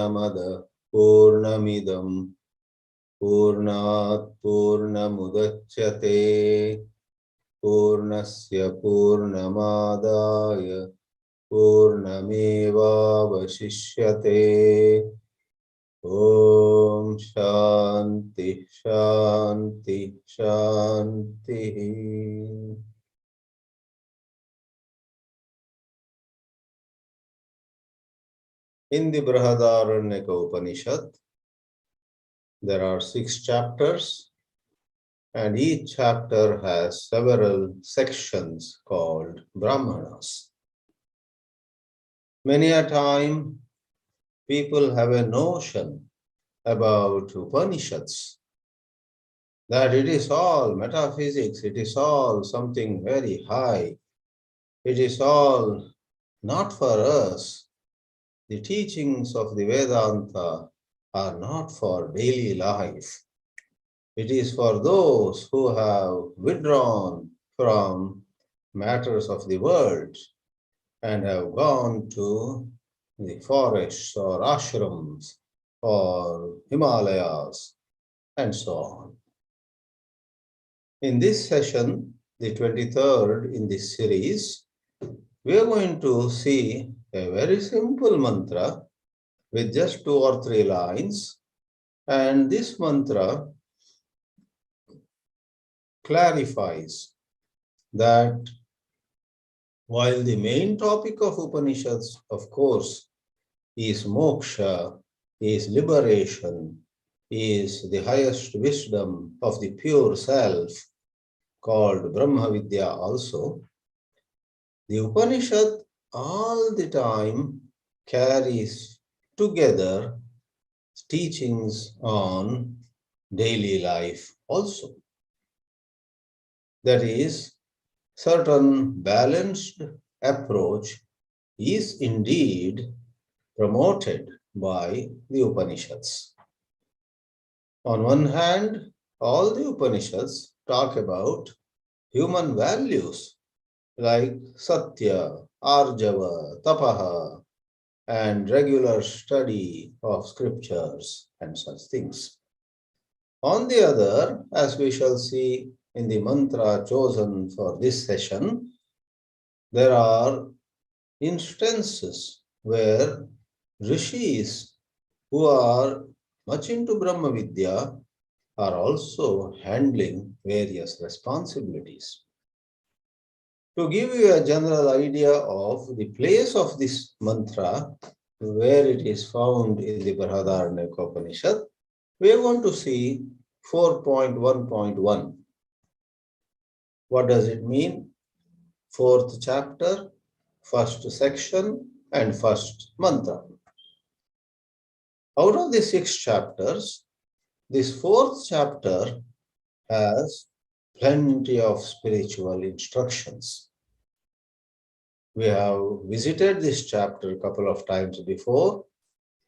Purnamada Purnamidam Purnat Purnamudachyate Purnasya Purnamadaya Purnameva Vashishyate. Om Shanti Shanti Shanti. In the Brihadāranyaka Upanishad, there are 6 chapters, and each chapter has several sections called Brahmanas. Many a time, people have a notion about Upanishads, that it is all metaphysics, it is all something very high, it is all not for us. The teachings of the Vedanta are not for daily life. It is for those who have withdrawn from matters of the world and have gone to the forests or ashrams or Himalayas and so on. In this session, the 23rd in this series, we are going to see a very simple mantra with just 2 or 3 lines, and this mantra clarifies that while the main topic of Upanishads, of course, is moksha, is liberation, is the highest wisdom of the pure self, called Brahma Vidya also, the Upanishad all the time carries together teachings on daily life also. That is, certain balanced approach is indeed promoted by the Upanishads. On one hand, all the Upanishads talk about human values like Satya, Arjava, Tapaha, and regular study of scriptures and such things. On the other, as we shall see in the mantra chosen for this session, there are instances where rishis who are much into Brahma Vidya are also handling various responsibilities. To give you a general idea of the place of this mantra, where it is found in the Brihadāranyaka Upanishad, we are going to see 4.1.1. What does it mean? 4th chapter, 1st section, and 1st mantra. Out of the 6 chapters, this 4th chapter has plenty of spiritual instructions. We have visited this chapter a couple of times before,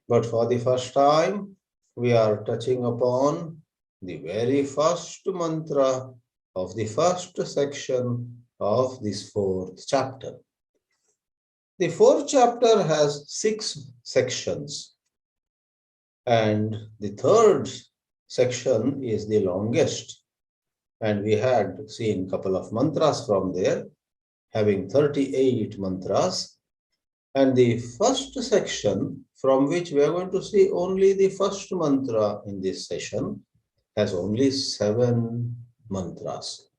but for the first time, we are touching upon the very first mantra of the 1st section of this 4th chapter. The 4th chapter has 6 sections, and the 3rd section is the longest. And we had seen a couple of mantras from there, having 38 mantras. And the 1st section, from which we are going to see only the 1st mantra in this session, has only 7 mantras.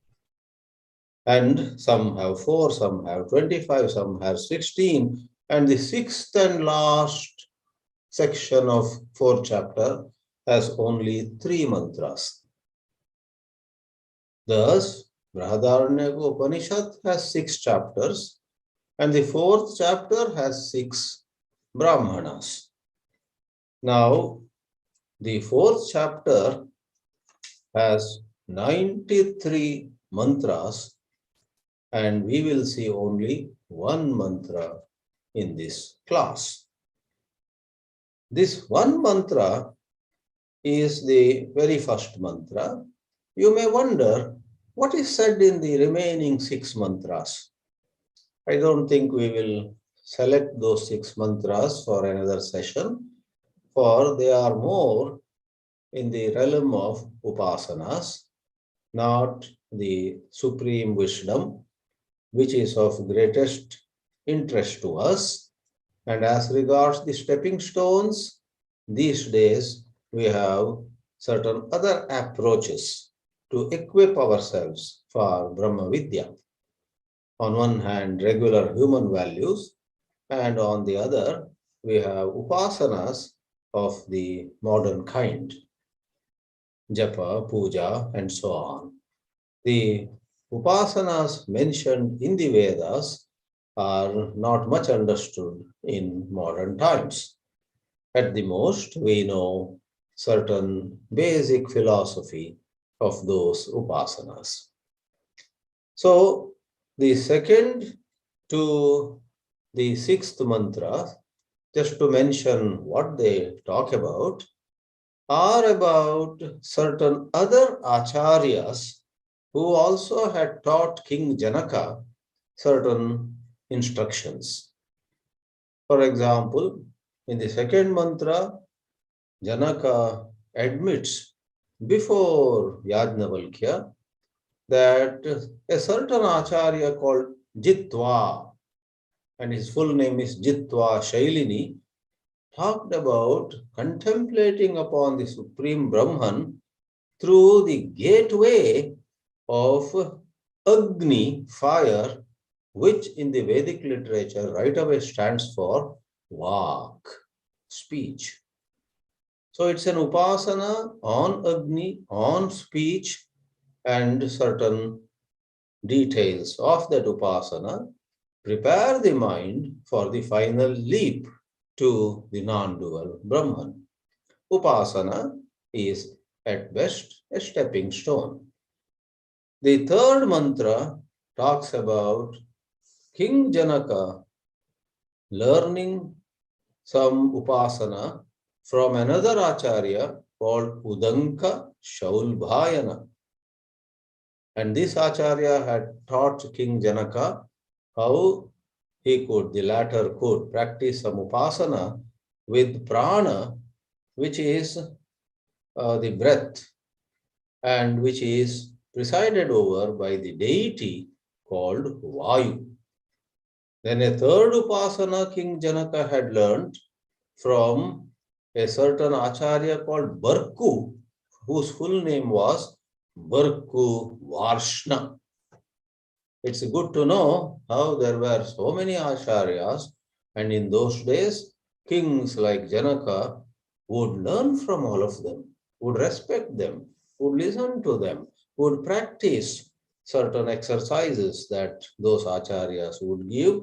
And some have 4, some have 25, some have 16. And the 6th and last section of 4th chapter has only 3 mantras. Thus, Brihadāranyaka Upanishad has 6 chapters, and the 4th chapter has 6 Brahmanas. Now, the 4th chapter has 93 mantras, and we will see only 1 mantra in this class. This 1 mantra is the very first mantra. You may wonder, what is said in the remaining 6 mantras? I don't think we will select those 6 mantras for another session. for they are more in the realm of upasanas, not the supreme wisdom, which is of greatest interest to us. And as regards the stepping stones, these days we have certain other approaches to equip ourselves for Brahma Vidya. On one hand, regular human values, and on the other, we have upasanas of the modern kind, japa, puja, and so on. The upasanas mentioned in the Vedas are not much understood in modern times. At the most, we know certain basic philosophy of those upasanas. So, the second to the sixth mantra, just to mention what they talk about, are about certain other acharyas who also had taught King Janaka certain instructions. For example, in the second mantra, Janaka admits before Yājnavalkya that a certain acharya called Jitva, and his full name is Jitva Shailini, talked about contemplating upon the Supreme Brahman through the gateway of Agni, fire, which in the Vedic literature right away stands for Vak, speech. So it's an upasana on Agni, on speech, and certain details of that upasana prepare the mind for the final leap to the non-dual Brahman. Upasana is at best a stepping stone. The third mantra talks about King Janaka learning some upasana from another acharya called Udanka Shaulbhayana. And this acharya had taught King Janaka how the latter could practice some upasana with prana, which is the breath, and which is presided over by the deity called Vayu. Then a third upasana King Janaka had learned from a certain acharya called Barku, whose full name was Barku Varshna. It's good to know how there were so many acharyas, and in those days, kings like Janaka would learn from all of them, would respect them, would listen to them, would practice certain exercises that those acharyas would give.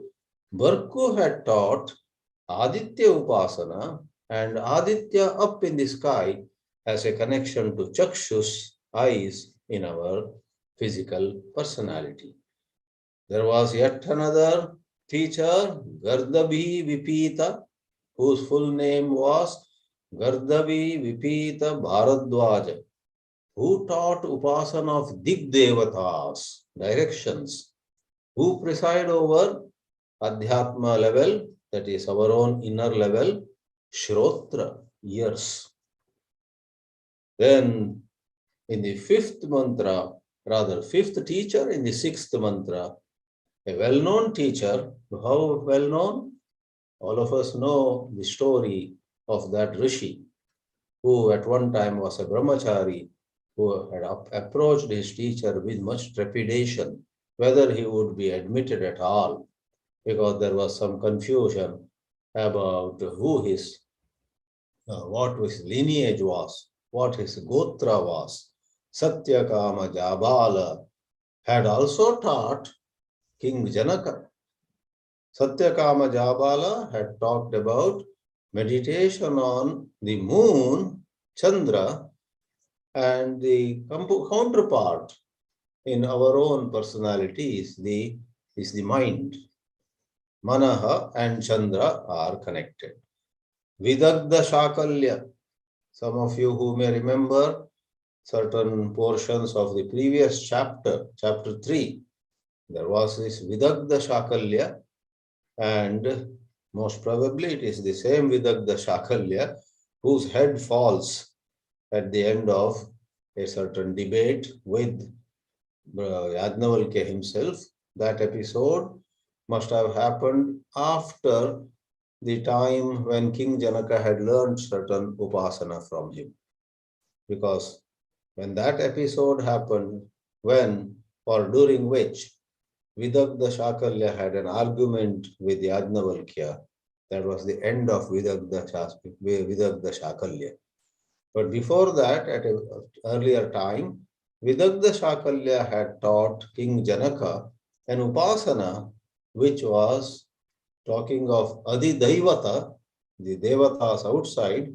Barku had taught Aditya Upasana, and Aditya up in the sky has a connection to Chakshus, eyes in our physical personality. There was yet another teacher, Gardabhi Vipita, whose full name was Gardabhi Vipita Bharadwaja, who taught Upasana of Dig Devatas, directions, who preside over Adhyatma level, that is our own inner level, Shrotra, ears. Then in the fifth teacher in the sixth mantra, a well-known teacher. How well-known? All of us know the story of that Rishi, who at one time was a brahmachari, who had approached his teacher with much trepidation, whether he would be admitted at all, because there was some confusion about what his lineage was, what his gotra was. Satyakama Jabala had also taught King Janaka. Satyakama Jabala had talked about meditation on the moon, Chandra, and the counterpart in our own personality is the mind. Manaha and Chandra are connected. Vidagdha Shakalya. Some of you who may remember certain portions of the previous chapter, chapter 3, there was this Vidagdha Shakalya, and most probably it is the same Vidagdha Shakalya whose head falls at the end of a certain debate with Yājnavalkya himself. That episode must have happened after the time when King Janaka had learned certain upasana from him. Because when that episode happened, when or during which Vidagdha Shakalya had an argument with Yājnavalkya, that was the end of Vidagdha Shakalya. But before that, at an earlier time, Vidagdha Shakalya had taught King Janaka an upasana which was talking of Adi Daivata, the Devatas outside,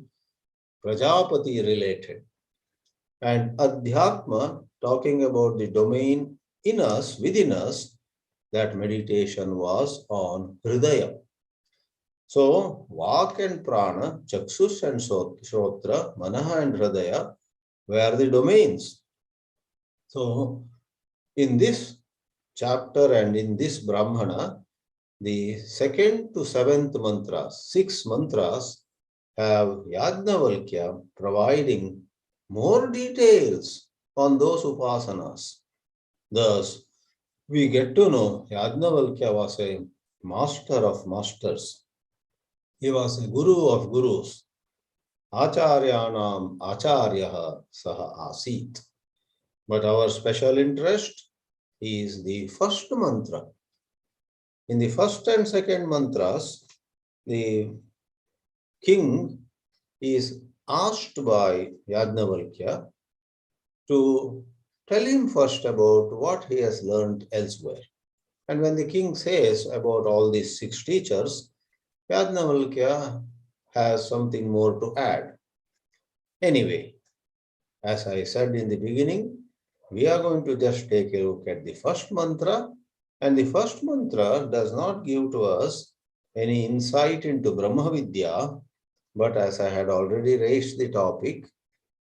Prajapati related, and Adhyatma, talking about the domain in us, within us, that meditation was on Hridaya. So, Vak and Prana, Chakshus and Shrotra, Manaha and Hridaya were the domains. So, in this chapter and in this Brahmana, the 2nd to 7th mantras, 6 mantras, have Yājnavalkya providing more details on those upasanas. Thus, we get to know Yājnavalkya was a master of masters. He was a guru of gurus. Acharyanam acharyaha saha asit. But our special interest is the first mantra. In the first and second mantras, the king is asked by Yājnavalkya to tell him first about what he has learned elsewhere. And when the king says about all these 6 teachers, Yājnavalkya has something more to add. Anyway, as I said in the beginning, we are going to just take a look at the first mantra, and the first mantra does not give to us any insight into Brahma Vidya, but as I had already raised the topic,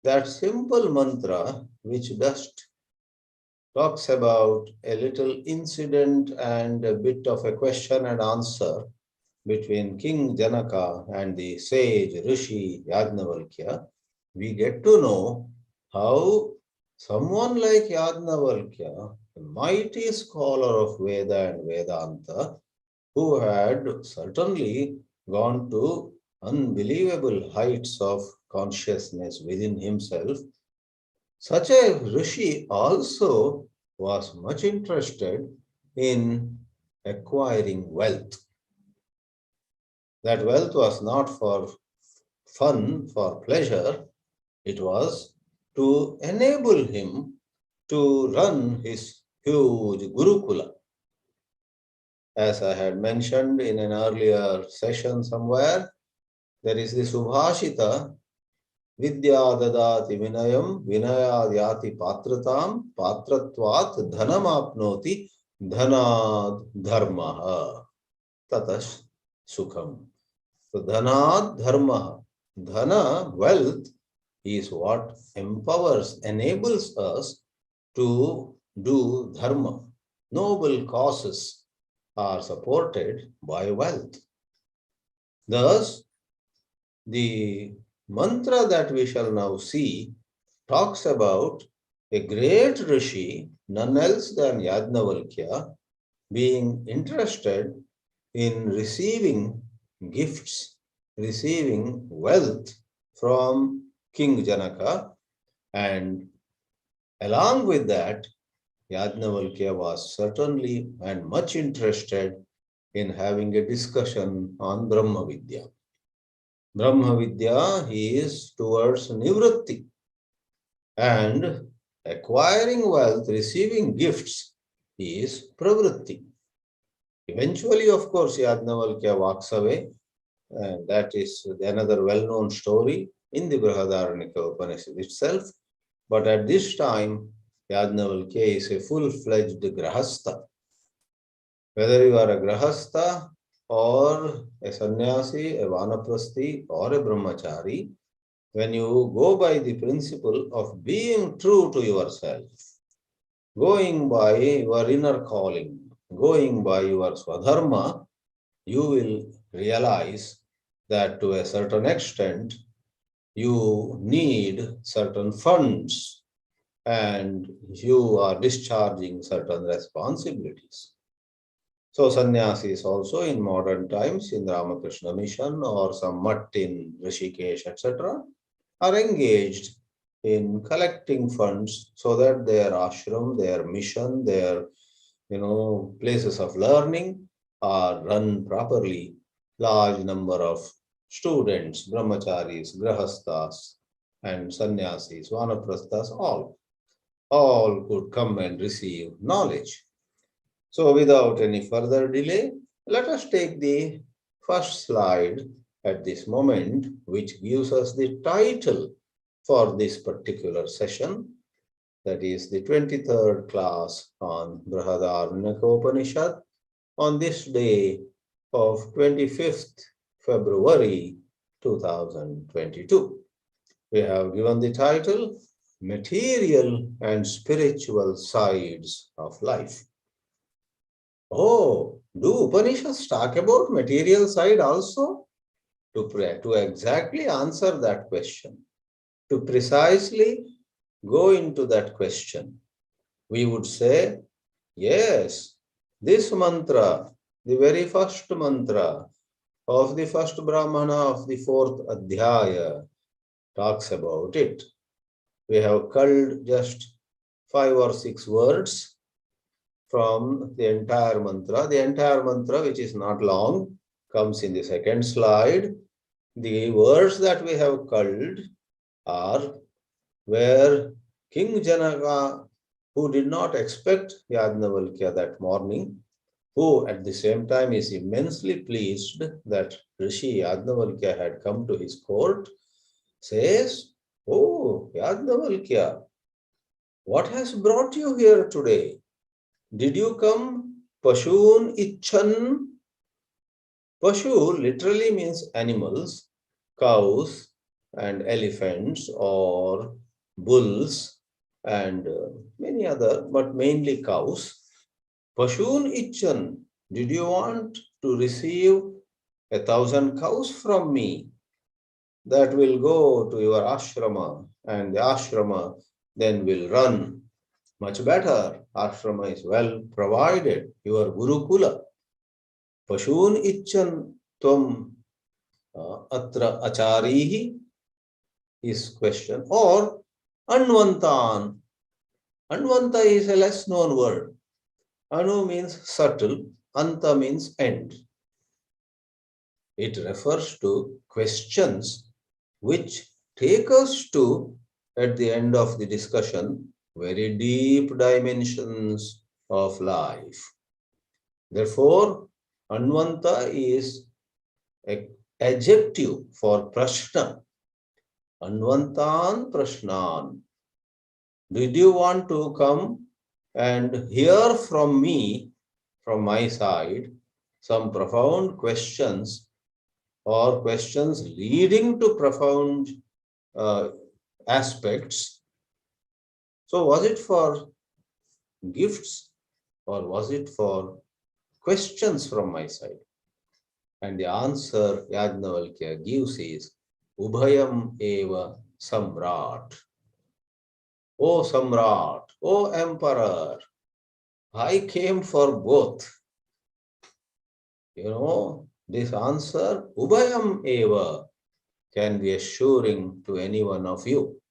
that simple mantra which just talks about a little incident and a bit of a question and answer between King Janaka and the sage Rishi Yājnavalkya, we get to know how someone like Yājnavalkya, a mighty scholar of Veda and Vedanta, who had certainly gone to unbelievable heights of consciousness within himself, such a Rishi also was much interested in acquiring wealth. That wealth was not for fun, for pleasure, it was to enable him to run his huge Gurukula. As I had mentioned in an earlier session somewhere, there is the Subhashita, Vidya dadati vinayam, vinayādyati patratam, patratvat dhanamapnoti, dhanad dharmaha, tatas sukham. So dhanad dharmaha, dhana, wealth, is what empowers, enables us to do dharma. Noble causes are supported by wealth. Thus, the mantra that we shall now see talks about a great Rishi, none else than Yājnavalkya, being interested in receiving gifts, receiving wealth from King Janaka, and along with that, Yājnavalkya was certainly and much interested in having a discussion on Brahma Vidya. Brahma Vidya is towards Nivritti, and acquiring wealth, receiving gifts is Pravritti. Eventually, of course, Yājnavalkya walks away, and that is another well-known story in the Brihadāranyaka Upanishad itself. But at this time, Yājnavalkya is a full-fledged grahastha. Whether you are a grahastha or a sannyasi, a vanaprasthi, or a brahmachari, when you go by the principle of being true to yourself, going by your inner calling, going by your swadharma, you will realize that to a certain extent, you need certain funds and you are discharging certain responsibilities. So sannyasis also in modern times in the Ramakrishna mission or some mutt in Rishikesh, etc., are engaged in collecting funds so that their ashram, their mission, their places of learning are run properly. Large number of students, brahmacharis, grahasthas, and sannyasis, vanaprasthas, all could come and receive knowledge. So without any further delay, let us take the first slide at this moment, which gives us the title for this particular session. That is the 23rd class on Brihadāranyaka Upanishad on this day of 25th February 2022. We have given the title Material and Spiritual Sides of Life. Oh, do Upanishads talk about material side also? To exactly answer that question, to precisely go into that question, we would say, yes, this mantra, the very first mantra of the first Brahmana of the fourth Adhyaya talks about it. We have culled just 5 or 6 words from the entire mantra. The entire mantra, which is not long, comes in the second slide. The words that we have culled are where King Janaka, who did not expect Yājnavalkya that morning, who at the same time is immensely pleased that Rishi Yājnavalkya had come to his court, says, "Oh, Yājnavalkya, what has brought you here today? Did you come Pashun Icchan?" Pashu literally means animals, cows and elephants or bulls and many other, but mainly cows. Pashun Icchan, did you want to receive 1,000 cows from me that will go to your ashrama, and the ashrama then will run much better. Ashrama is well provided, your Gurukula. Pashun Icchan Tvam Atra Acharihi is question. Or Anvantan. Anvanta is a less known word. Anu means subtle, Anta means end. It refers to questions which take us to, at the end of the discussion, very deep dimensions of life. Therefore, Anvanta is an adjective for prashna. Anvantan prashnan. Did you want to come and hear from me, from my side, some profound questions or questions leading to profound aspects? So was it for gifts or was it for questions from my side? And the answer Yājnavalkya gives is Ubhayam eva samrat. O Samrat, O Emperor, I came for both. This answer, Ubhayam eva, can be assuring to any one of you.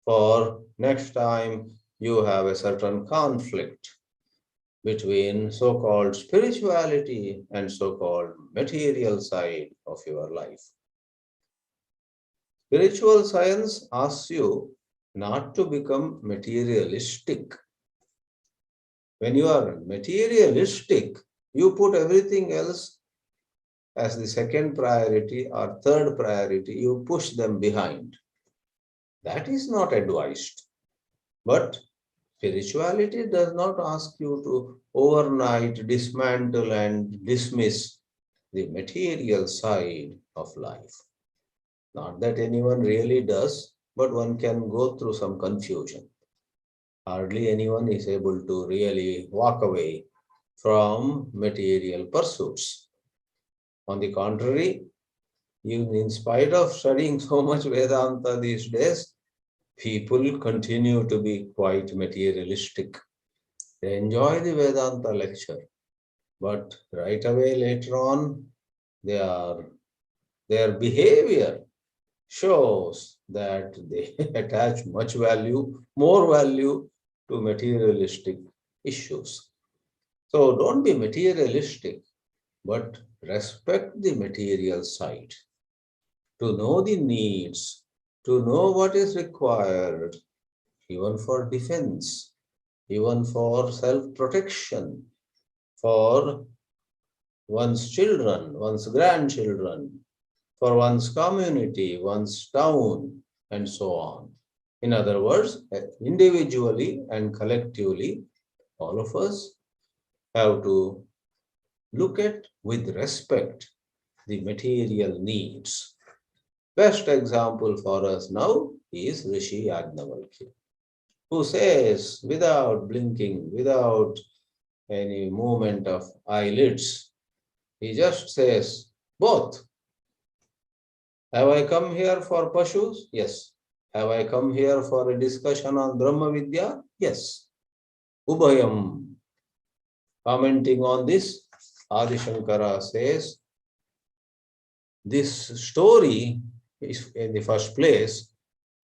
For next time you have a certain conflict between so-called spirituality and so-called material side of your life. Spiritual science asks you not to become materialistic. When you are materialistic, you put everything else as the second priority or third priority, you push them behind. That is not advised. But spirituality does not ask you to overnight dismantle and dismiss the material side of life. Not that anyone really does, but one can go through some confusion. Hardly anyone is able to really walk away from material pursuits. On the contrary, Even in spite of studying so much Vedanta these days, people continue to be quite materialistic. They enjoy the Vedanta lecture, but right away later on, their behavior shows that they attach much value, more value to materialistic issues. So don't be materialistic, but respect the material side. To know the needs, to know what is required, even for defense, even for self-protection, for one's children, one's grandchildren, for one's community, one's town, and so on. In other words, individually and collectively, all of us have to look at with respect the material needs. Best example for us now is Rishi Yājnavalkya, who says without blinking, without any movement of eyelids, he just says, both. Have I come here for Pashus? Yes. Have I come here for a discussion on Brahma Vidya? Yes. Uभयम. Commenting on this, Adi Shankara says, this story is, in the first place,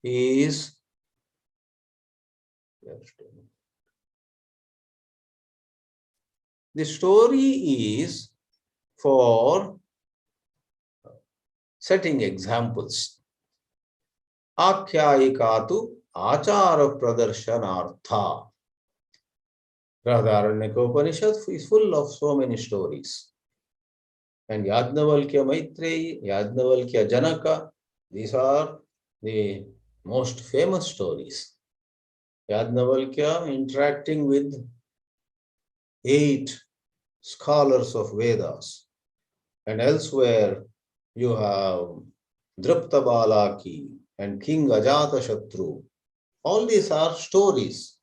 is the story is for setting examples. Akhyayikatu achara pradarsanartha. Brihadāranyaka Upanishad is full of so many stories. And Yājnavalkya Maitreyi, Yājnavalkya Janaka, these are the most famous stories. Yājnavalkya interacting with 8 scholars of Vedas. And elsewhere you have Drupta Balaki and King Ajatashatru. All these are stories.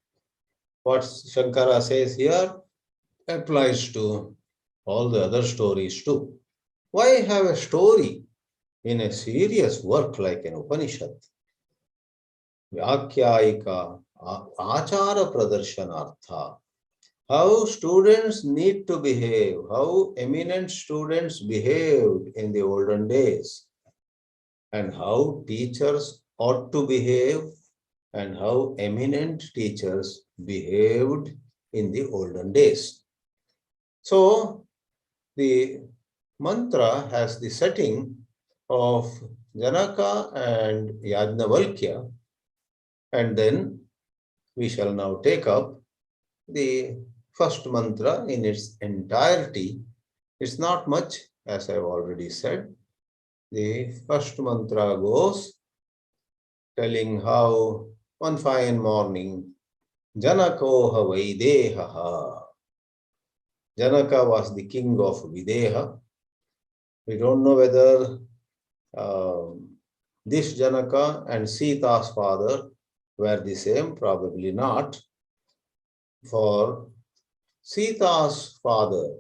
What Shankara says here applies to all the other stories too. Why have a story in a serious work like an Upanishad? Vyakhyayika achara pradarsanartha. How students need to behave, how eminent students behaved in the olden days, and how teachers ought to behave, and how eminent teachers behaved in the olden days. So, the mantra has the setting of Janaka and Yājnavalkya, and then we shall now take up the first mantra in its entirety. It's not much, as I've already said. The first mantra goes telling how one fine morning, Janakoha Videha. Janaka was the king of Videha. We don't know whether this Janaka and Sita's father were the same, probably not. For Sita's father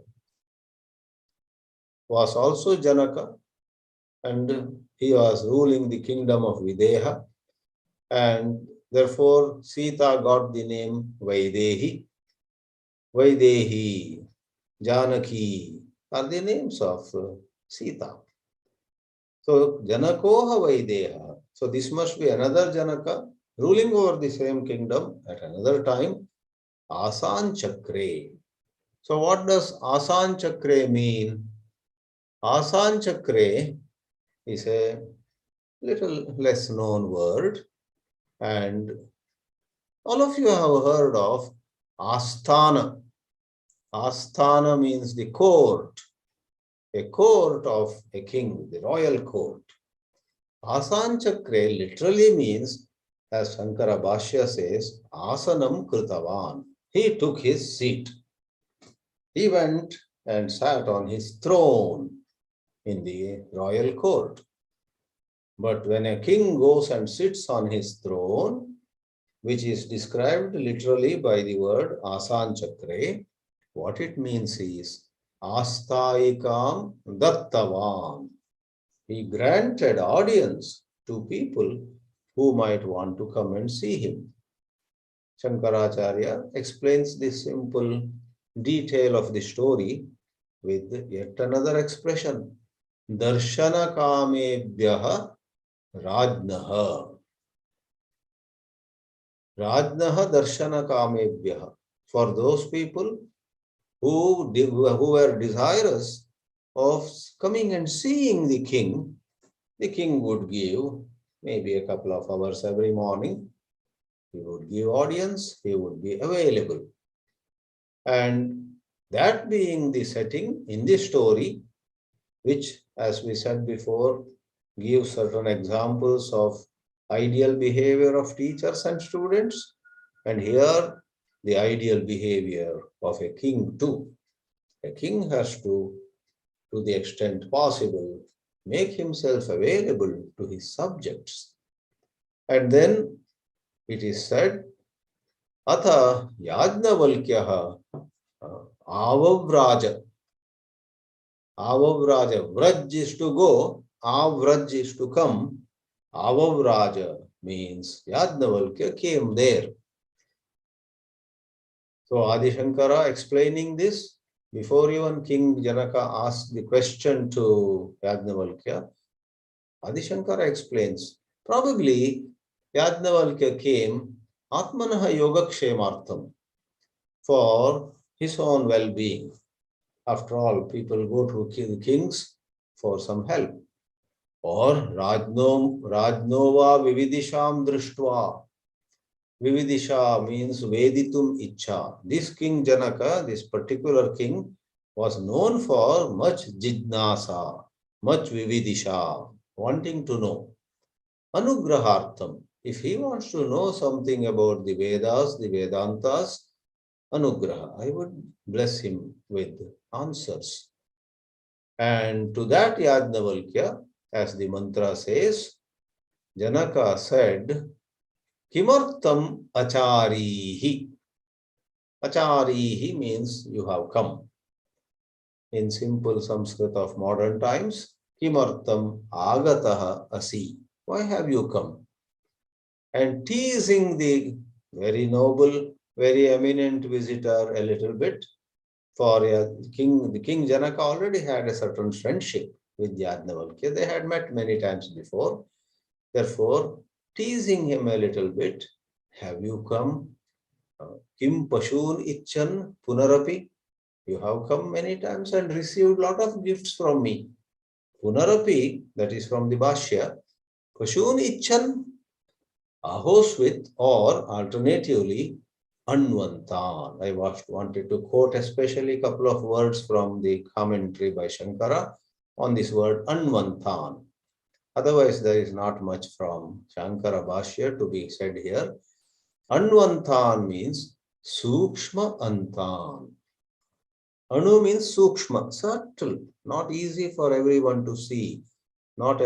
was also Janaka, and he was ruling the kingdom of Videha, and therefore Sita got the name Vaidehi. Vaidehi, Janaki are the names of Sita. So Janakoha Vaideha. So this must be another Janaka ruling over the same kingdom at another time. Asan Chakre. So what does Asan Chakre mean? Asan Chakre is a little less known word, and all of you have heard of Asthana. Asthana means the court, a court of a king, the royal court. Asan Chakre literally means, as Shankara Bhashya says, Asanam Kritavan. He took his seat. He went and sat on his throne in the royal court. But when a king goes and sits on his throne, which is described literally by the word Asan Chakre, what it means is Asthaikam Dattavan. he granted audience to people who might want to come and see him. Shankaracharya explains this simple detail of the story with yet another expression. Darshana kamebhyaha rajnaha. Rajnaha darshana kamebhyaha. For those people who were desirous of coming and seeing the king would give maybe a couple of hours every morning. He would give audience, he would be available. And that being the setting in the story, which, as we said before, gives certain examples of ideal behavior of teachers and students, and here the ideal behavior of a king too. A king has to the extent possible, make himself available to his subjects. And then it is said, Atha Yājnavalkya avavraja. Avavraja, Vraj is to go, Avraj is to come. Avavraja means Yājnavalkya came there. So Adi Shankara explaining this, before even King Janaka asked the question to Yājnavalkya, Adi Shankara explains, probably Yājnavalkya came Atmanaha Yogakshemartham, for his own well-being. After all, people go to kings for some help. Or Rajnova Vividisham Drishtva. Vividisha means Veditum Icha. This King Janaka, this particular king, was known for much Jidnasa, much Vividisha, wanting to know. Anugrahartham. If he wants to know something about the Vedas, the Vedantas, Anugraha, I would bless him with answers. And to that Yājnavalkya, as the mantra says, Janaka said, Kimartam acharihi. Acharihi means you have come. In simple Sanskrit of modern times, Kimartam agataha asi. Why have you come? And teasing the very noble, very eminent visitor a little bit, for the King Janaka already had a certain friendship with Yājnavalkya. They had met many times before. Therefore, teasing him a little bit, have you come? Kim Pashun Icchan Punarapi. You have come many times and received a lot of gifts from me. Punarapi, that is from the Bhashya. Pashun Icchan, ahos with, or alternatively, Anvantan. I wanted to quote especially a couple of words from the commentary by Shankara on this word Anvantan. Otherwise, there is not much from Shankara Bhashya to be said here. Anvantan means Sukshma Antan. Anu means Sukshma, subtle, not easy for everyone to see, not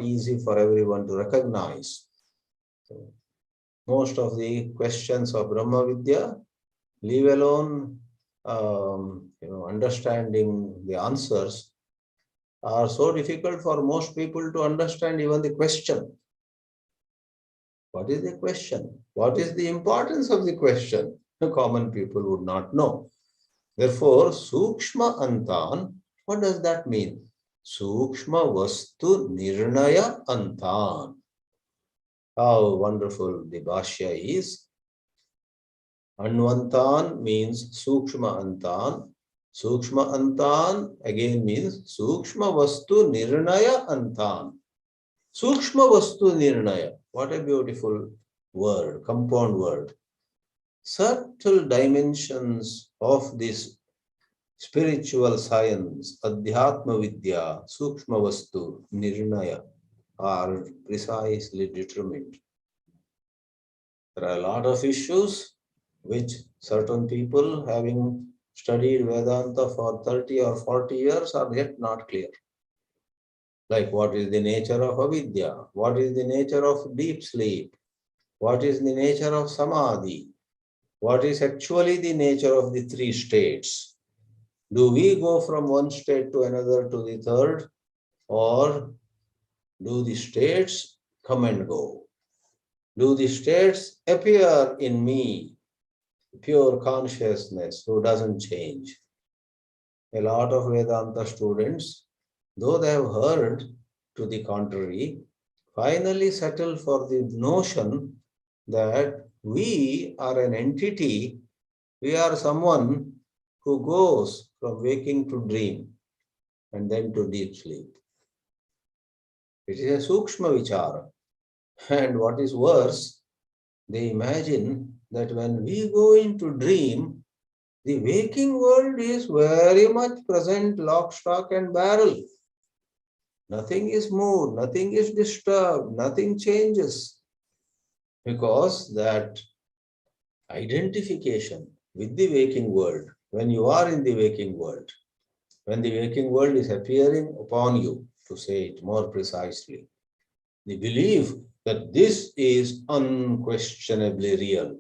easy for everyone to recognize. So, most of the questions of Brahma Vidya, leave alone understanding the answers, are so difficult for most people to understand even the question. What is the question? What is the importance of the question? The common people would not know. Therefore, Sukshma Antan, what does that mean? Sukshma Vastu Nirnaya Antan. How wonderful the Bhashya is. Anvantan means Sukshma Antan. Sukshma Antan again means Sukshma Vastu Nirnaya Antan. Sukshma Vastu Nirnaya. What a beautiful word, compound word. Subtle dimensions of this spiritual science, Adhyatma Vidya, Sukshma Vastu, Nirnaya, are precisely determined. There are a lot of issues which certain people, having studied Vedanta for 30 or 40 years, are yet not clear. Like what is the nature of avidya? What is the nature of deep sleep? What is the nature of samadhi? What is actually the nature of the three states? Do we go from one state to another to the third? Or do the states come and go? Do the states appear in me, pure consciousness who doesn't change? A lot of Vedanta students, though they have heard to the contrary, finally settle for the notion that we are an entity, we are someone who goes from waking to dream and then to deep sleep. It is a sukshma vichara. And what is worse, they imagine that when we go into dream, the waking world is very much present, lock, stock, and barrel. Nothing is moved, nothing is disturbed, nothing changes. Because that identification with the waking world, when you are in the waking world, when the waking world is appearing upon you, to say it more precisely, the belief that this is unquestionably real.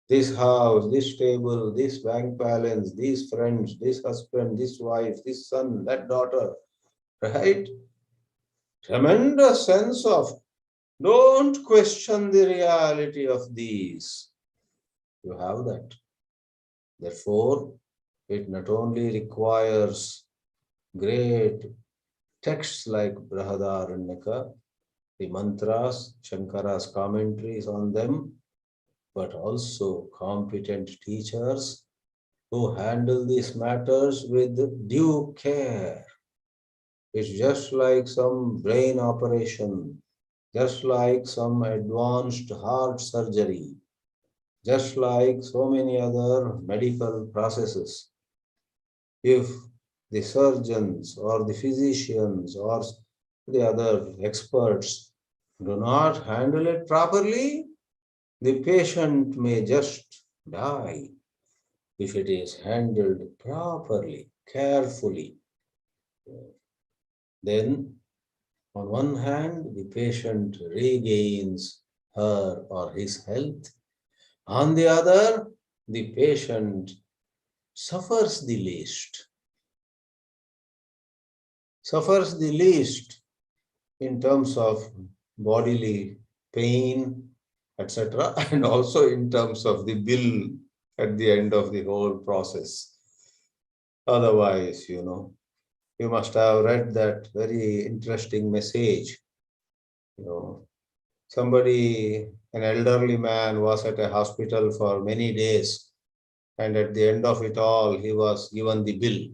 This house, this table, this bank balance, these friends, this husband, this wife, this son, that daughter, right? Tremendous sense of don't question the reality of these. You have that. Therefore, it not only requires great texts like Brihadāranyaka, the mantras, Shankara's commentaries on them, but also competent teachers who handle these matters with due care. It's just like some brain operation, just like some advanced heart surgery, just like so many other medical processes. If the surgeons or the physicians or the other experts do not handle it properly, the patient may just die. If it is handled properly, carefully, then on one hand, the patient regains her or his health. On the other, the patient suffers the least. Suffers the least in terms of bodily pain, etc., and also in terms of the bill at the end of the whole process. Otherwise, you must have read that very interesting message. Somebody, an elderly man, was at a hospital for many days, and at the end of it all, he was given the bill.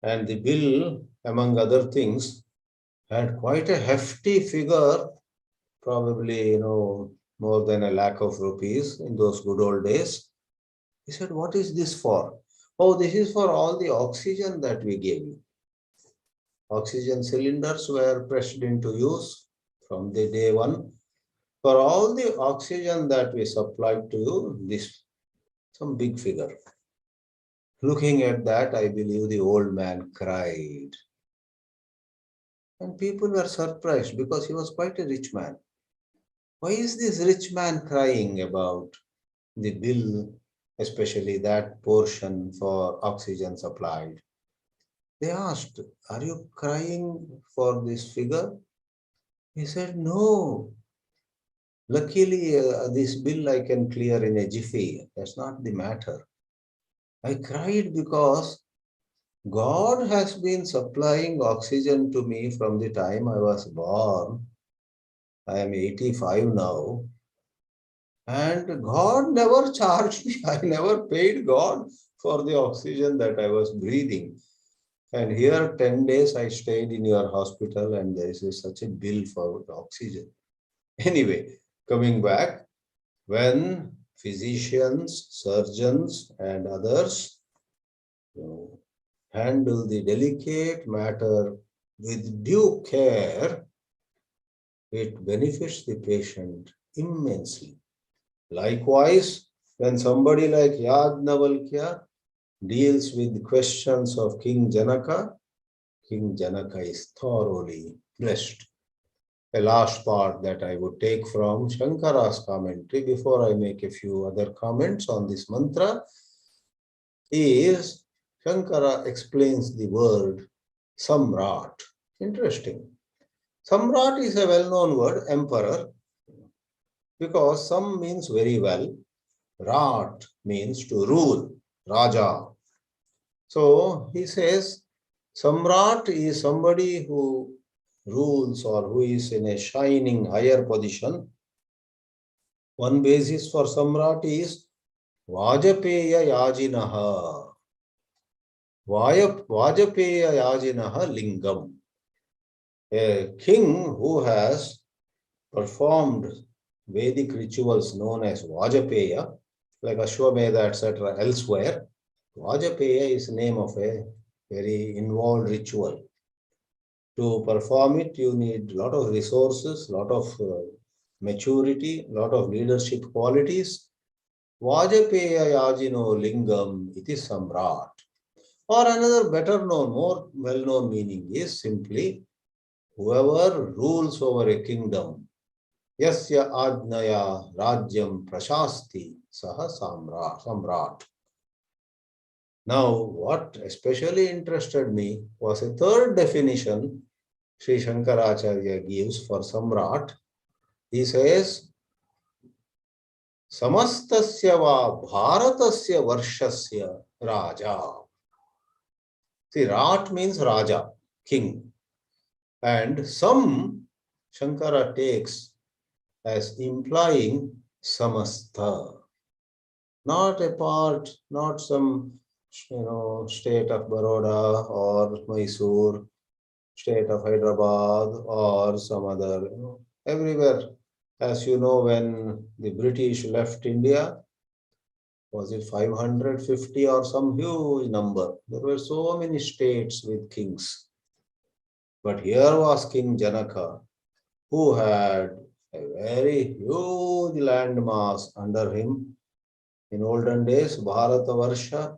And the bill, among other things, had quite a hefty figure, probably, more than ₹1,00,000 in those good old days. He said, "What is this for?" "Oh, this is for all the oxygen that we gave you." Oxygen cylinders were pressed into use from the day one. For all the oxygen that we supplied to you, this some big figure. Looking at that, I believe the old man cried. And people were surprised because he was quite a rich man. Why is this rich man crying about the bill, especially that portion for oxygen supplied? They asked, "Are you crying for this figure?" He said, "No. Luckily, this bill I can clear in a jiffy. That's not the matter. I cried because God has been supplying oxygen to me from the time I was born. I am 85 now. And God never charged me. I never paid God for the oxygen that I was breathing. And here 10 days I stayed in your hospital and there is such a bill for oxygen." Anyway, coming back, when physicians, surgeons, and others handle the delicate matter with due care, it benefits the patient immensely. Likewise, when somebody like Yājnavalkya deals with questions of King Janaka is thoroughly blessed. A last part that I would take from Shankara's commentary before I make a few other comments on this mantra is Shankara explains the word Samrat. Interesting. Samrat is a well-known word, emperor, because Sam means very well, Rat means to rule, Raja. So he says, Samrat is somebody who rules or who is in a shining higher position. One basis for Samrat is Vajapeya Yājinaha. Vajapeya Yājinaha Lingam. A king who has performed Vedic rituals known as Vajapeya, like Ashwamedha, etc., elsewhere. Vajapeya is the name of a very involved ritual. To perform it, you need a lot of resources, a lot of maturity, a lot of leadership qualities. Vajapeya Yajino Lingam iti Samrat. Or another better known, more well-known meaning is simply whoever rules over a kingdom. Yasya Ajnaya Rajyam Prashasti Saha Samrat. Now, what especially interested me was a third definition Sri Shankaracharya gives for Samrat. He says, Samastasya va Bharatasya Varshasya Raja. See, Rat means Raja, king. And some Shankara takes as implying Samastha. Not a part, not some state of Baroda or Mysore, state of Hyderabad or some other, everywhere. As you know, when the British left India, was it 550 or some huge number? There were so many states with kings. But here was King Janaka, who had a very huge landmass under him. In olden days, Bharatavarsha,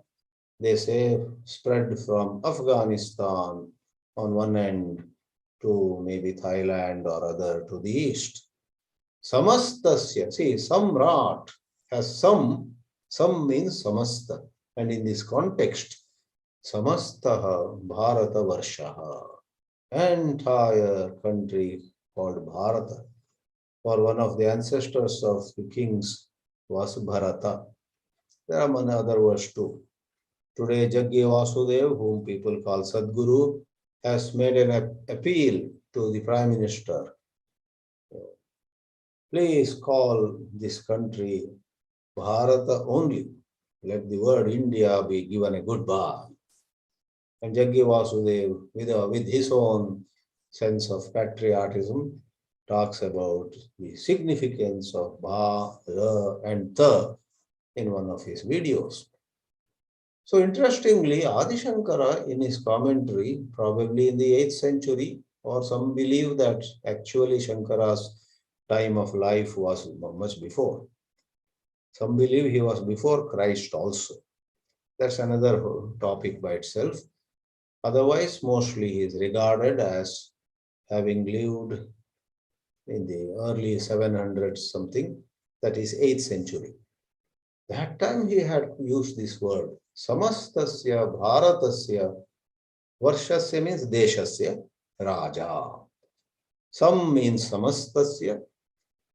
they say, spread from Afghanistan on one end to maybe Thailand or other to the east. Samastasya, see, Samrat has some means Samasta. And in this context, Samastaha Bharatavarshaha, entire country called Bharata. For one of the ancestors of the kings was Bharata. There are many other words too. Today, Jaggi Vasudev, whom people call Sadguru, has made an appeal to the Prime Minister. Please call this country Bharata only. Let the word India be given a good bath. And Jaggi Vasudev, with his own sense of patriotism, talks about the significance of Ba, Ra, and Ta in one of his videos. So interestingly, Adi Shankara in his commentary, probably in the 8th century, or some believe that actually Shankara's time of life was much before. Some believe he was before Christ also. That's another topic by itself. Otherwise, mostly he is regarded as having lived in the early 700s something, that is 8th century. That time he had used this word, Samastasya Bharatasya, Varshasya means Deshasya, Raja. Sam means Samastasya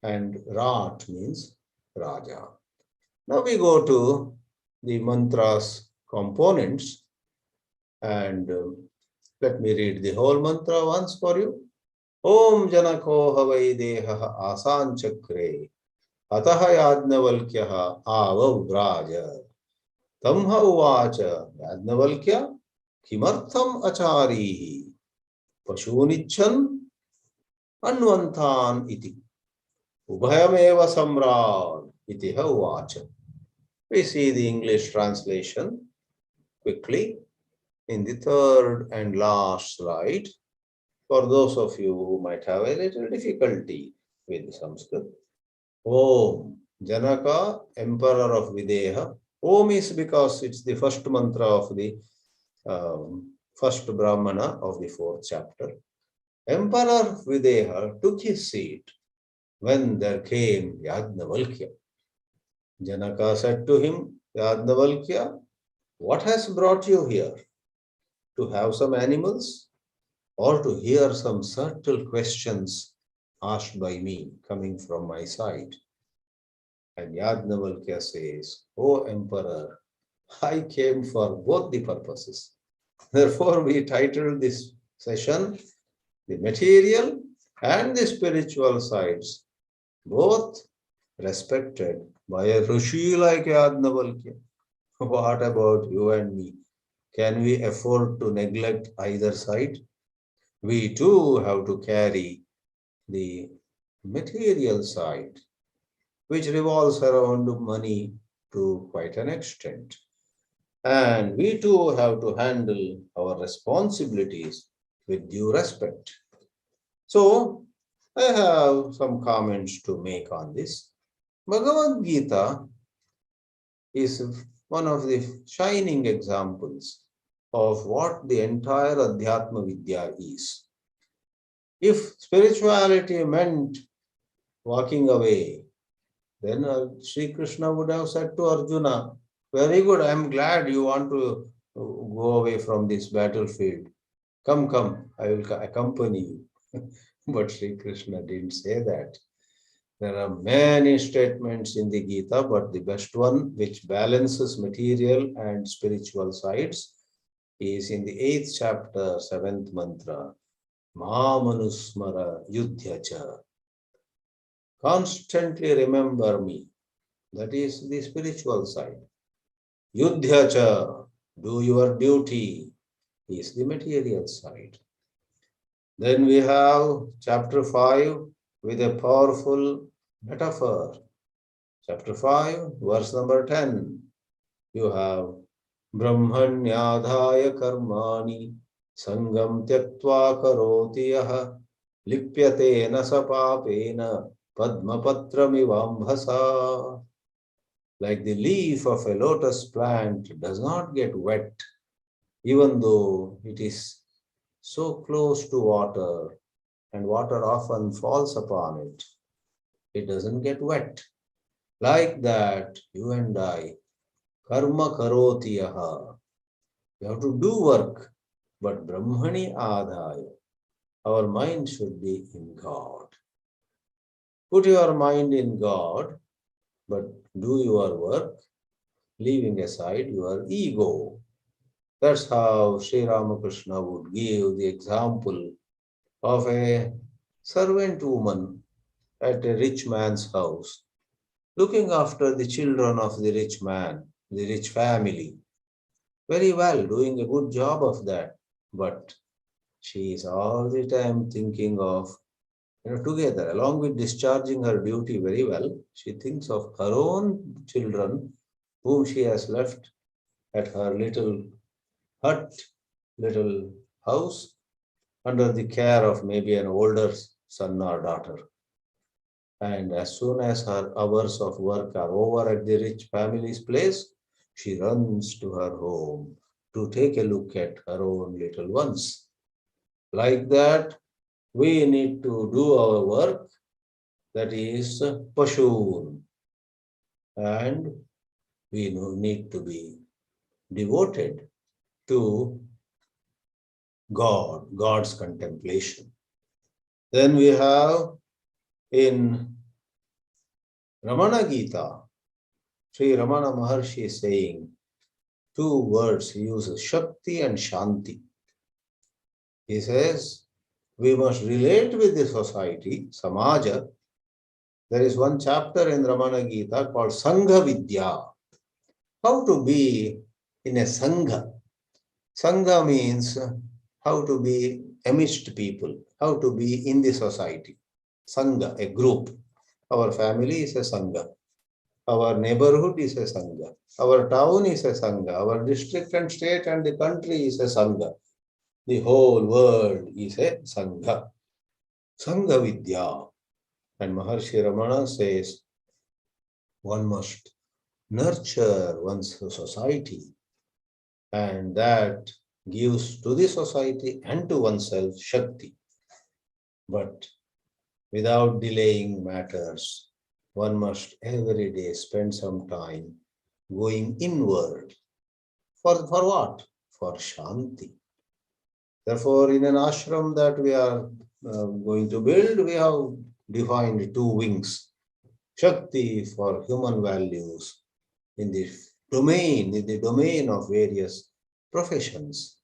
and Rat means Raja. Now we go to the mantra's components and let me read the whole mantra once for you. Om Janako Havai Deha Asan Chakre Ataha Yājnavalkya Avavraja Tamha Uvacha Yājnavalkya Kimartham Acharihi Pashunichan Anvantan iti Uभयम eva Samrat iti Uvacha. We see the English translation quickly in the third and last slide. For those of you who might have a little difficulty with Sanskrit, Om, Janaka, Emperor of Videha. Om is because it's the first mantra of the first Brahmana of the 4th chapter. Emperor of Videha took his seat when there came Yājnavalkya. Janaka said to him, Yājnavalkya, what has brought you here? To have some animals? or to hear some subtle questions asked by me coming from my side. And Yājnavalkya says, O Emperor, I came for both the purposes. Therefore, we titled this session, The Material and the Spiritual Sides, both respected by a Rishi like Yājnavalkya. What about you and me? Can we afford to neglect either side? We too have to carry the material side, which revolves around money to quite an extent. And we too have to handle our responsibilities with due respect. So, I have some comments to make on this. Bhagavad Gita is one of the shining examples of what the entire Adhyatma Vidya is. If spirituality meant walking away, then Sri Krishna would have said to Arjuna, very good, I am glad you want to go away from this battlefield. Come, come, I will accompany you. But Sri Krishna didn't say that. There are many statements in the Gita, but the best one, which balances material and spiritual sides, is in the 8th chapter, 7th mantra, Mahamanusmara Yudhyacha. Constantly remember me. That is the spiritual side. Yudhyacha, do your duty, is the material side. Then we have chapter 5 with a powerful metaphor. Chapter 5, verse number 10. You have Brahmanyadhaya karmani sangam tyaktva karoti yaha lipyatena sapapena padmapatramivambhasa. Like the leaf of a lotus plant does not get wet, even though it is so close to water and water often falls upon it. It doesn't get wet. Like that, you and I, karma karoti yaha. We have to do work, but Brahmani adhaya. Our mind should be in God. Put your mind in God, but do your work, leaving aside your ego. That's how Sri Ramakrishna would give the example of a servant woman at a rich man's house, looking after the children of the rich man, the rich family. Very well, doing a good job of that. But she is all the time thinking of, together, along with discharging her duty very well, she thinks of her own children whom she has left at her little hut, little house, under the care of maybe an older son or daughter. And as soon as her hours of work are over at the rich family's place, she runs to her home to take a look at her own little ones. Like that, we need to do our work, that is Pashun. And we need to be devoted to God, God's contemplation. Then we have in Ramana Gita, Sri Ramana Maharshi is saying two words, he uses Shakti and Shanti. He says, we must relate with the society, Samaja. There is one chapter in Ramana Gita called Sangha Vidya. How to be in a Sangha. Sangha means how to be amidst people, how to be in the society. Sangha, a group. Our family is a Sangha. Our neighborhood is a Sangha. Our town is a Sangha. Our district and state and the country is a Sangha. The whole world is a Sangha. Sangha Vidya. And Maharshi Ramana says, one must nurture one's society, and that gives to the society and to oneself Shakti. But without delaying matters, one must every day spend some time going inward. For what? For Shanti. Therefore, in an ashram that we are going to build, we have defined two wings. Shakti for human values in the domain of various professions.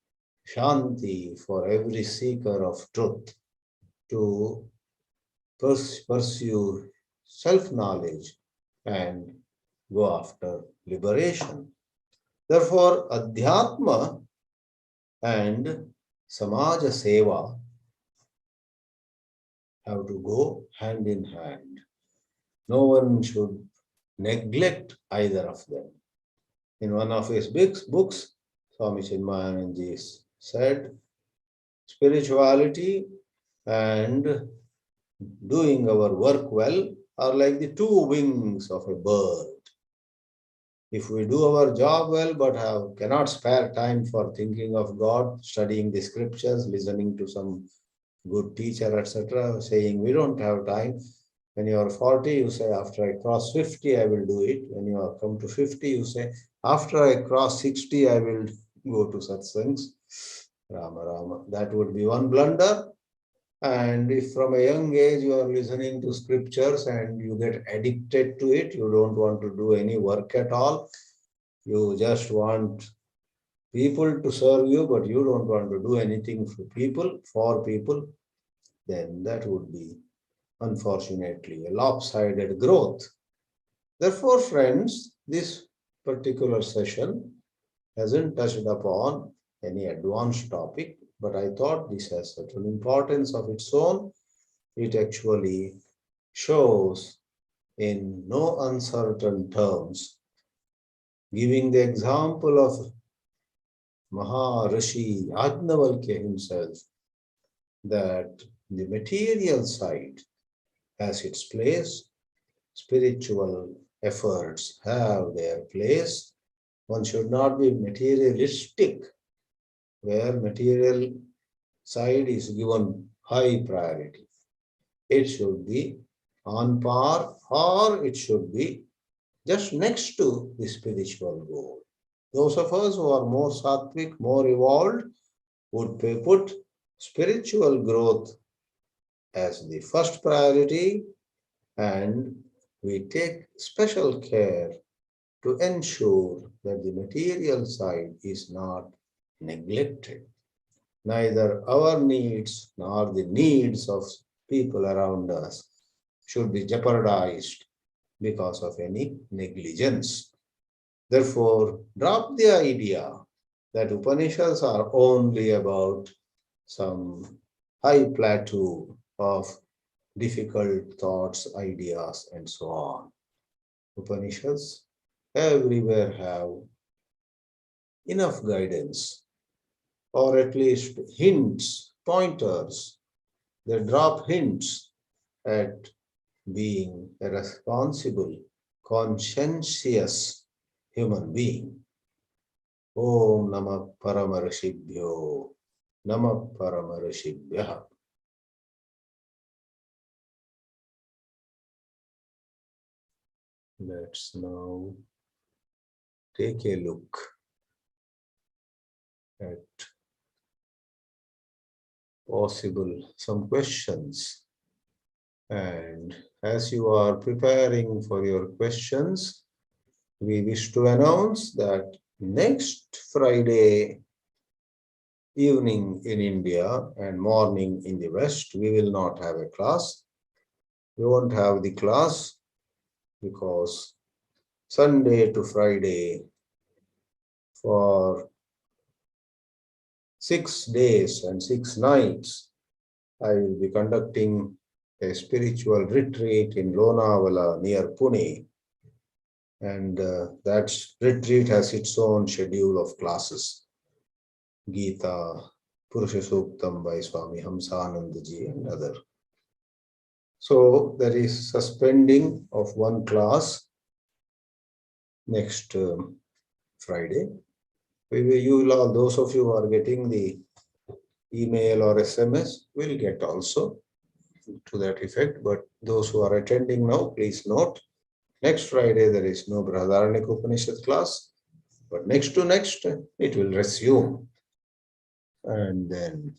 Shanti for every seeker of truth to pursue self-knowledge and go after liberation. Therefore, Adhyatma and Samaja Seva have to go hand in hand. No one should neglect either of them. In one of his books, Swami Chinmayananji said, spirituality and doing our work well are like the two wings of a bird. If we do our job well but cannot spare time for thinking of God, studying the scriptures, listening to some good teacher, etc., saying we don't have time. When you are 40, you say, after I cross 50, I will do it. When you are come to 50, you say, after I cross 60, I will go to satsangs. Rama Rama. That would be one blunder. And if from a young age you are listening to scriptures and you get addicted to it, you don't want to do any work at all, you just want people to serve you, but you don't want to do anything for people, then that would be, unfortunately, a lopsided growth. Therefore, friends, this particular session hasn't touched upon any advanced topic, but I thought this has certain importance of its own. It actually shows in no uncertain terms, giving the example of Maharishi Yājnavalkya himself, that the material side has its place, spiritual efforts have their place. One should not be materialistic, where material side is given high priority. It should be on par, or it should be just next to the spiritual goal. Those of us who are more sattvic, more evolved, would put spiritual growth as the first priority, and we take special care to ensure that the material side is not neglected. Neither our needs nor the needs of people around us should be jeopardized because of any negligence. Therefore, drop the idea that Upanishads are only about some high plateau of difficult thoughts, ideas, and so on. Upanishads everywhere have enough guidance, or at least hints, pointers. They drop hints at being a responsible, conscientious human being. Om Namah Paramarishibhyo, Namah Paramarishibhyaha. Let's now take a look at some questions. And as you are preparing for your questions, we wish to announce that next Friday evening in India and morning in the West, we will not have a class. We won't have the class because Sunday to Friday for 6 days and 6 nights, I will be conducting a spiritual retreat in Lonavala near Pune. And that retreat has its own schedule of classes. Gita, Purusha Suktam by Swami Hamsanandaji and other. So there is suspending of one class next Friday. Those of you who are getting the email or SMS will get also to that effect. But those who are attending now, please note, next Friday there is no Brihadāranyaka Upanishad class, but next to next it will resume. And then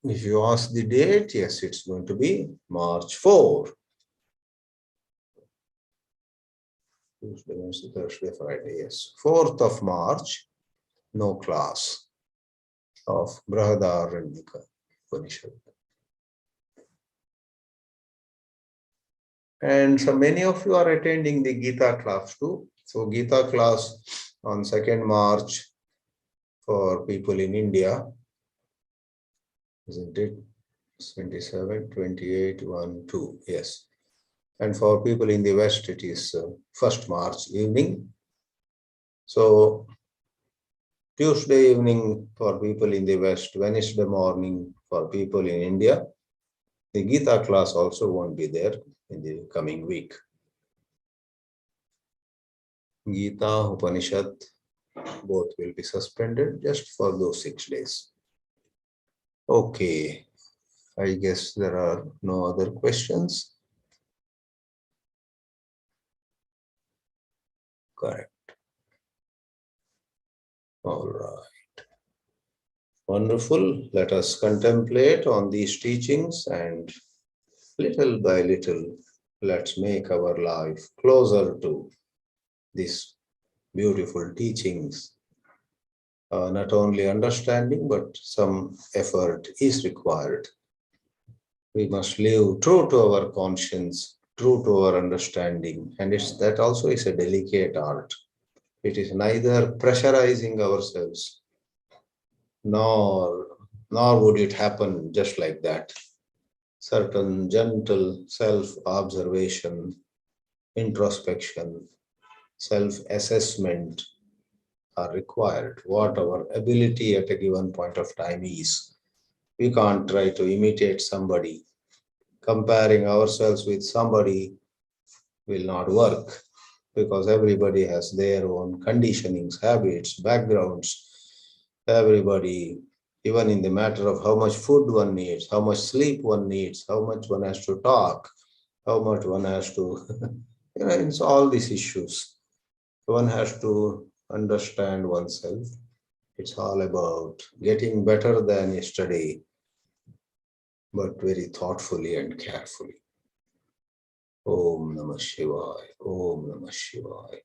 if you ask the date, yes, it's going to be March 4. Tuesday, Wednesday, Thursday, Friday, yes. 4th of March, no class of Brihadāranyaka Upanishad. And so many of you are attending the Gita class too. So Gita class on 2nd March for people in India, isn't it? 27, 28, 1, 2, yes. And for people in the West, it is 1st March evening. So Tuesday evening for people in the West, Wednesday morning for people in India. The Gita class also won't be there in the coming week. Gita, Upanishad, both will be suspended just for those 6 days. Okay, I guess there are no other questions. Correct. All right. Wonderful. Let us contemplate on these teachings and little by little, let's make our life closer to these beautiful teachings. Not only understanding, but some effort is required. We must live true to our conscience, true to our understanding, and that also is a delicate art. It is neither pressurizing ourselves, nor would it happen just like that. Certain gentle self-observation, introspection, self-assessment are required. What our ability at a given point of time is. We can't try to imitate somebody. Comparing ourselves with somebody will not work because everybody has their own conditionings, habits, backgrounds. Everybody, even in the matter of how much food one needs, how much sleep one needs, how much one has to talk, how much one has to, it's all these issues. One has to understand oneself. It's all about getting better than yesterday, but very thoughtfully and carefully. Om Namah Shivaya. Om Namah Shivaya.